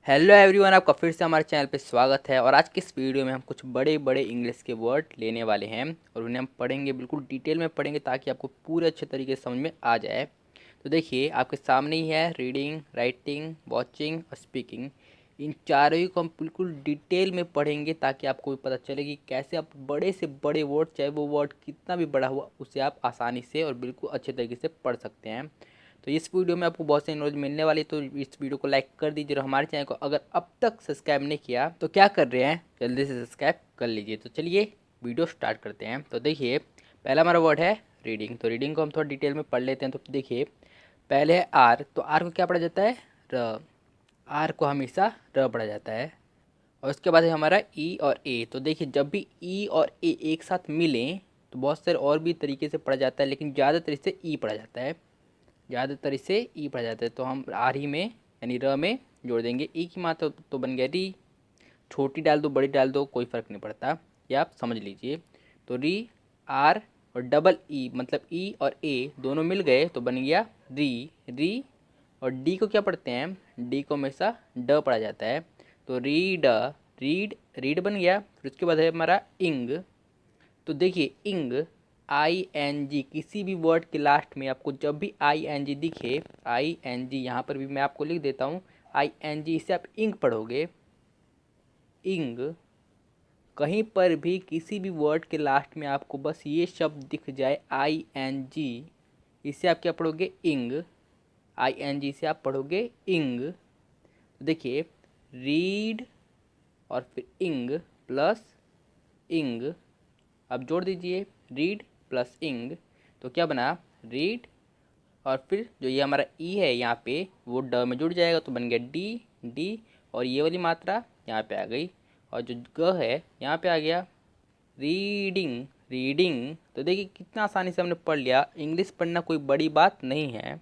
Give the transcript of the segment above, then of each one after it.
Hello everyone, आपका फिर से हमारे चैनल पे स्वागत है। और आज की इस वीडियो में हम कुछ बड़े बड़े इंग्लिश के वर्ड लेने वाले हैं और उन्हें हम पढ़ेंगे, बिल्कुल डिटेल में पढ़ेंगे ताकि आपको पूरे अच्छे तरीके से समझ में आ जाए। तो देखिए, आपके सामने ही है रीडिंग, राइटिंग, वॉचिंग और स्पीकिंग। इन चारों ही को हम बिल्कुल डिटेल में पढ़ेंगे ताकि आपको भी पता चले कि कैसे आप बड़े से बड़े वर्ड, चाहे वो वर्ड कितना भी बड़ा हुआ, उसे आप आसानी से और बिल्कुल अच्छे तरीके से पढ़ सकते हैं। तो इस वीडियो में आपको बहुत सी नॉलेज मिलने वाली है, तो इस वीडियो को लाइक कर दीजिए और हमारे चैनल को अगर अब तक सब्सक्राइब नहीं किया तो क्या कर रहे हैं, जल्दी से सब्सक्राइब कर लीजिए। तो चलिए वीडियो स्टार्ट करते हैं। तो देखिए, पहला हमारा वर्ड है रीडिंग। तो रीडिंग को हम थोड़ा डिटेल में पढ़ लेते हैं। तो देखिए, पहले है आर। तो आर को क्या पढ़ा जाता है? र। आर को हमेशा र पढ़ा जाता है। और उसके बाद है हमारा ई और ए। तो देखिए, जब भी ई और ए एक साथ मिलें तो बहुत सारे और भी तरीके से पढ़ा जाता है, लेकिन ज़्यादातर इसे ई पढ़ा जाता है। ज़्यादातर इसे ई पढ़ा जाता है। तो हम आर ही में यानी र में जोड़ देंगे। ई की मात्रा तो बन गया री। छोटी डाल दो, बड़ी डाल दो, कोई फ़र्क नहीं पड़ता, ये आप समझ लीजिए। तो री, आर और डबल ई, मतलब ई और ए दोनों मिल गए तो बन गया री। री। और डी को क्या पढ़ते हैं? डी को हमेशा ड पढ़ा जाता है। तो रीड, रीड, रीड बन गया। फिर उसके बाद है हमारा इंग। तो देखिए, इंग, आई एन जी, किसी भी वर्ड के लास्ट में आपको जब भी आई एन जी दिखे, आई एन जी, यहाँ पर भी मैं आपको लिख देता हूँ आई एन जी, इसे आप इंग पढ़ोगे। इंग। कहीं पर भी किसी भी वर्ड के लास्ट में आपको बस ये शब्द दिख जाए आई एन जी, इसे आप क्या पढ़ोगे? इंग। आई एन जी से आप पढ़ोगे इंग। तो देखिए, रीड और फिर इंग प्लस इंग, अब जोड़ दीजिए रीड प्लस इंग। तो क्या बना? रीड। और फिर जो ये हमारा ई है यहाँ पे, वो ड में जुड़ जाएगा तो बन गया डी। डी। और ये वाली मात्रा यहाँ पे आ गई। और जो ग है यहाँ पे आ गया रीडिंग। रीडिंग। तो देखिए, कितना आसानी से हमने पढ़ लिया। इंग्लिश पढ़ना कोई बड़ी बात नहीं है।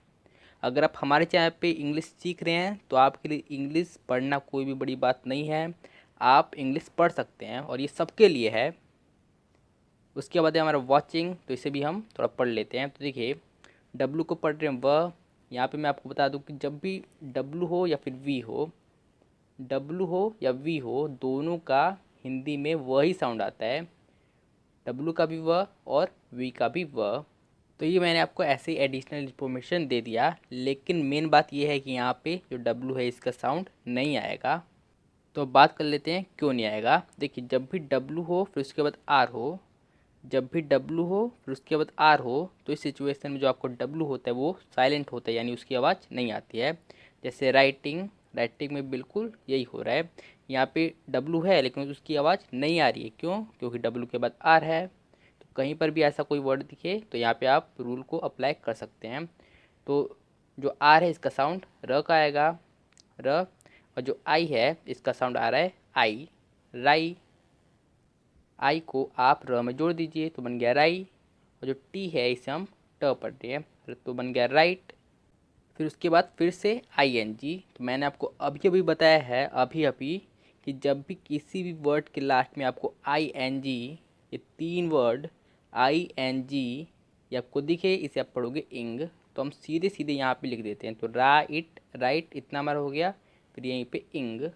अगर आप हमारे चैनल पे इंग्लिश सीख रहे हैं तो आपके लिए इंग्लिश पढ़ना कोई भी बड़ी बात नहीं है। आप इंग्लिश पढ़ सकते हैं और ये सबके लिए है। उसके बाद है हमारा वॉचिंग। तो इसे भी हम थोड़ा पढ़ लेते हैं। तो देखिए, डब्लू को पढ़ रहे हैं व। यहाँ पे मैं आपको बता दूं कि जब भी डब्लू हो या फिर वी हो, डब्लू हो या वी हो, दोनों का हिंदी में व ही साउंड आता है। डब्लू का भी व और वी का भी व। तो ये मैंने आपको ऐसे ही एडिशनल इन्फॉर्मेशन दे दिया, लेकिन मेन बात ये है कि यहाँ पे जो डब्लू है इसका साउंड नहीं आएगा। तो अब बात कर लेते हैं क्यों नहीं आएगा। देखिए, जब भी डब्लू हो फिर उसके बाद आर हो, जब भी डब्लू हो फिर उसके बाद आर हो, तो इस सिचुएशन में जो आपको डब्लू होता है वो साइलेंट होता है, यानी उसकी आवाज़ नहीं आती है। जैसे राइटिंग, राइटिंग में बिल्कुल यही हो रहा है। यहाँ पे डब्लू है लेकिन उसकी आवाज़ नहीं आ रही है। क्यों? क्योंकि डब्लू के बाद आर है। तो कहीं पर भी ऐसा कोई वर्ड दिखे तो यहाँ पे आप रूल को अप्लाई कर सकते हैं। तो जो आर है इसका साउंड र का आएगा, र। और जो आई है इसका साउंड आ रहा है आई, राई। आई को आप र में जोड़ दीजिए तो बन गया राई। और जो टी है इसे हम ट पढ़ रहे हैं तो बन गया राइट। फिर उसके बाद फिर से आई एन जी। तो मैंने आपको अभी अभी बताया है, अभी अभी, कि जब भी किसी भी वर्ड के लास्ट में आपको आई एन जी, ये तीन वर्ड आई एन जी ये आपको दिखे, इसे आप पढ़ोगे इंग। तो हम सीधे सीधे यहाँ पे लिख देते हैं। तो राइट, राइट इतना हमारा हो गया। फिर यहीं पे इंग।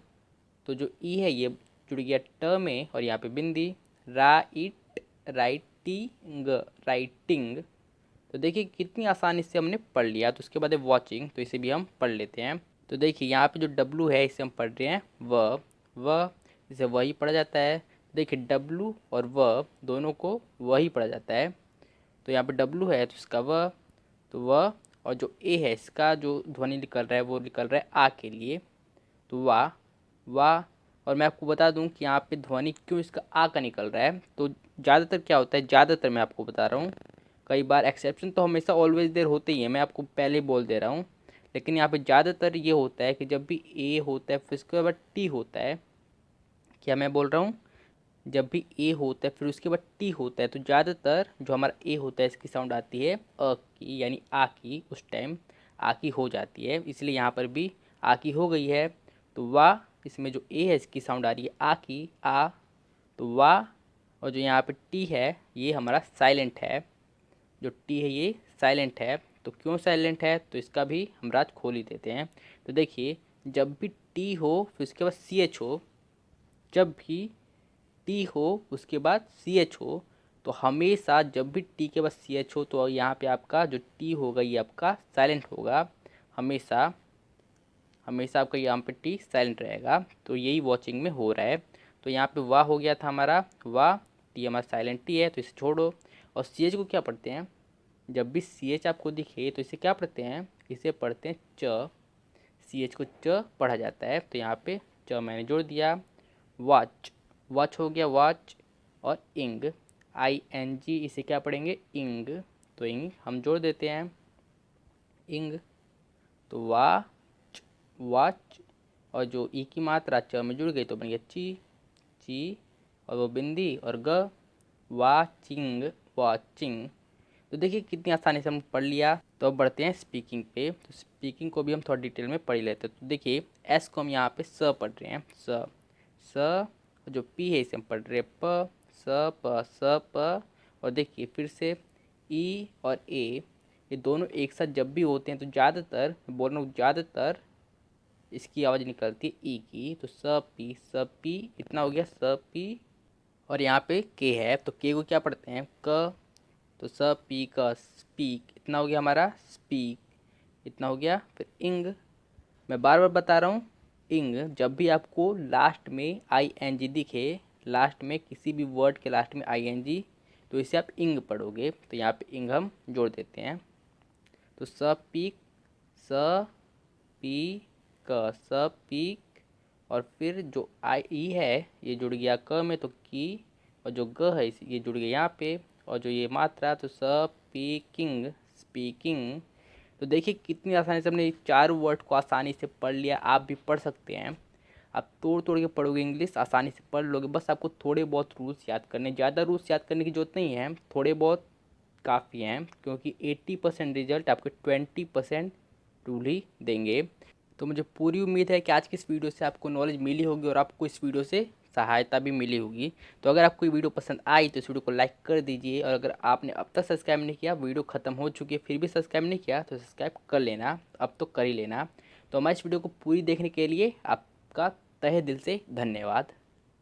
तो जो ई है ये जुड़ गया ट में और यहाँ पे बिंदी। Right, writing, writing. तो देखिए, कितनी आसानी से हमने पढ़ लिया। तो उसके बाद है वॉचिंग। तो इसे भी हम पढ़ लेते हैं। तो देखिए, यहाँ पे जो डब्लू है इसे हम पढ़ रहे हैं व। इसे वही पढ़ा जाता है। देखिए, डब्लू और व दोनों को वही पढ़ा जाता है। तो यहाँ पे डब्लू है तो इसका व, तो व। और जो ए है इसका जो ध्वनि निकल रहा है वो निकल रहा है आ के लिए, तो वाह, वाह। और मैं आपको बता दूं कि यहाँ पे ध्वनि क्यों इसका आ का निकल रहा है। तो ज़्यादातर क्या होता है, ज़्यादातर मैं आपको बता रहा हूँ, कई बार एक्सेप्शन तो हमेशा ऑलवेज देर होते ही है, मैं आपको पहले ही बोल दे रहा हूँ। लेकिन यहाँ पे ज़्यादातर ये होता है कि जब भी ए होता है फिर उसके बाद टी होता है। क्या मैं बोल रहा हूँ? जब भी ए होता है फिर उसके बाद टी होता है तो ज़्यादातर जो हमारा ए होता है इसकी साउंड आती है अ की, यानी आ की। उस टाइम आ की हो जाती है, इसलिए यहाँ पर भी आ की हो गई है। तो वाह, इसमें जो ए है इसकी साउंड आ रही है आ की, आ। तो वाह। और जो यहाँ पे टी है ये हमारा साइलेंट है। जो टी है ये साइलेंट है। तो क्यों साइलेंट है, तो इसका भी हम राज खोल ही देते हैं। तो देखिए, जब भी टी हो फिर उसके बाद सी एच हो, जब भी टी हो उसके बाद सी एच हो, तो हमेशा जब भी टी के बाद सी एच हो तो यहाँ पे आपका जो टी होगा ये आपका साइलेंट होगा, हमेशा हमेशा आपका यहाँ पे टी साइलेंट रहेगा। तो यही वॉचिंग में हो रहा है। तो यहाँ पे वाह हो गया था हमारा, वाह, टी हमारा साइलेंट टी है तो इसे छोड़ो। और सी एच को क्या पढ़ते हैं, जब भी सी एच आपको दिखे तो इसे क्या पढ़ते हैं, इसे पढ़ते हैं च, सी एच को च पढ़ा जाता है। तो यहाँ पे च मैंने जोड़ दिया। वॉच, वॉच हो गया वॉच। और इंग, आई एन जी, इसे क्या पढ़ेंगे, इंग, तो इंग हम जोड़ देते हैं, इंग, तो वाच, वाच। और जो ई की मात्रा च में जुड़ गई तो बन गया ची, ची, और वो बिंदी और ग, वाचिंग, वाचिंग। तो देखिए कितनी आसानी से हम पढ़ लिया। तो अब बढ़ते हैं स्पीकिंग पे। तो स्पीकिंग को भी हम थोड़ा डिटेल में पढ़ लेते हैं। तो देखिए एस को हम यहाँ पे स पढ़ रहे हैं, स, स। जो पी है इसे हम पढ़ रहे हैं प, स प, स प। और देखिए फिर से ई और ए, ये दोनों एक साथ जब भी होते हैं तो ज़्यादातर, बोल रहा हूँ ज़्यादातर इसकी आवाज़ निकलती है ई की। तो स पी, इतना हो गया स पी। और यहाँ पे के है तो के को क्या पढ़ते हैं, क, तो स पी क, स्पीक, इतना हो गया हमारा स्पीक, इतना हो गया। फिर इंग, मैं बार बार बता रहा हूँ, इंग जब भी आपको लास्ट में आई एन जी दिखे, लास्ट में किसी भी वर्ड के लास्ट में आई एन जी, तो इसे आप इंग पढ़ोगे। तो यहाँ पे इंग हम जोड़ देते हैं। तो स पीक, स पी क, स पीक। और फिर जो आई ई है ये जुड़ गया क में तो की, और जो ग है ये जुड़ गया यहाँ पे, और जो ये मात्रा तो स्पीकिंग, स्पीकिंग। तो देखिए कितनी आसानी से हमने ये चार वर्ड को आसानी से पढ़ लिया। आप भी पढ़ सकते हैं। आप तोड़ तोड़ के पढ़ोगे इंग्लिश, आसानी से पढ़ लोगे। बस आपको थोड़े बहुत रूल्स याद करने, ज़्यादा रूल्स याद करने की जरूरत नहीं है, थोड़े बहुत काफ़ी हैं, क्योंकि 80% रिजल्ट आपके 20% टूल ही देंगे। तो मुझे पूरी उम्मीद है कि आज की इस वीडियो से आपको नॉलेज मिली होगी और आपको इस वीडियो से सहायता भी मिली होगी। तो अगर आपको ये वीडियो पसंद आई तो इस वीडियो को लाइक कर दीजिए। और अगर आपने अब तक सब्सक्राइब नहीं किया, वीडियो ख़त्म हो चुकी है फिर भी सब्सक्राइब नहीं किया, तो सब्सक्राइब कर लेना, अब तो कर ही लेना। तो हमारे इस वीडियो को पूरी देखने के लिए आपका तहे दिल से धन्यवाद।